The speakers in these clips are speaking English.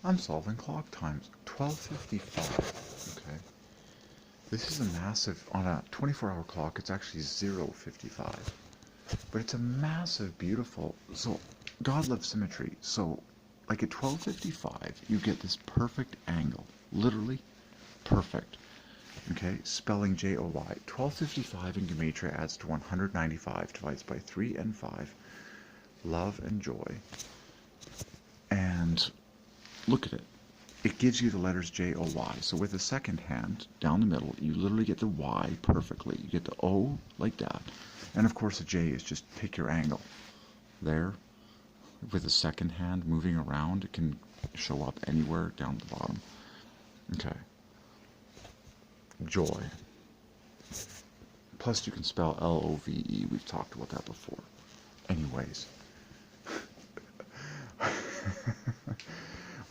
I'm solving clock times. 12:55. Okay. This is a massive, on a 24-hour clock, it's actually 0:55. But it's a massive, beautiful, so God loves symmetry. So, like at 12:55, you get this perfect angle. Literally perfect. Okay, spelling J-O-Y. 12:55 in Gematria adds to 195, divides by 3 and 5. Love and joy. And look at it. It gives you the letters J-O-Y. So with the second hand, down the middle, you literally get the Y perfectly. You get the O like that. And of course the J is just pick your angle. There, with the second hand moving around, it can show up anywhere down the bottom. Okay. Joy. Plus you can spell L-O-V-E. We've talked about that before. Anyways.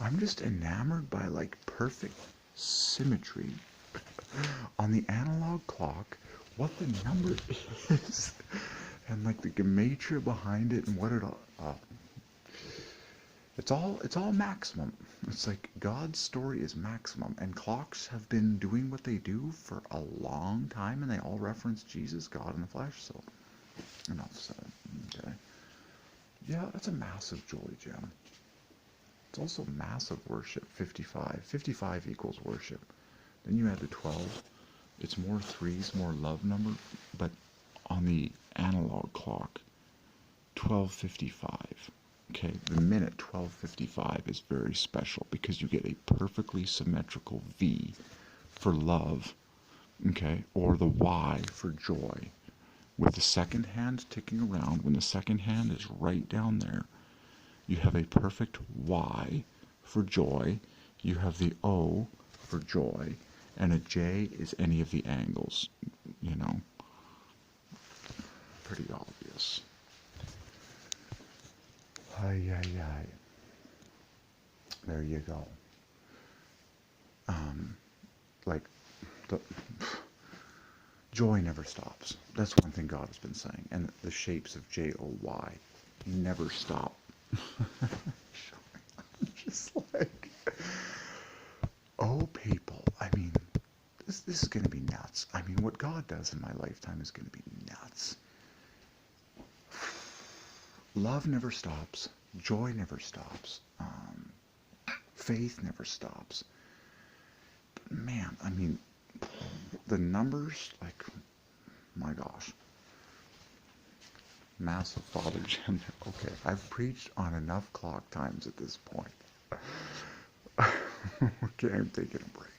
I'm just enamored by like perfect symmetry on the analog clock, what the number is, and like the gematria behind it and what it all. It's all maximum. It's like God's story is maximum, and clocks have been doing what they do for a long time, and they all reference Jesus, God in the flesh. So enough said. Okay. Yeah, that's a massive joy gem. It's also massive worship. 55. 55 equals worship. Then you add the 12. It's more threes, more love number, but on the analog clock, 12:55. Okay, the minute 12:55 is very special because you get a perfectly symmetrical V for love, okay, or the Y for joy. With the second hand ticking around, when the second hand is right down there, you have a perfect Y for joy, you have the O for joy, and a J is any of the angles, you know. Pretty obvious. Ay, ay, ay. There you go. Like, the joy never stops. That's one thing God has been saying. And the shapes of J-O-Y never stop. I'm just like, oh, people. I mean, this is going to be nuts. I mean, what God does in my lifetime is going to be nuts. Love never stops. Joy never stops. Faith never stops. But man, I mean, the numbers, like, my gosh. Massive Father Gem. Okay, I've preached on enough clock times at this point. Okay, I'm taking a break.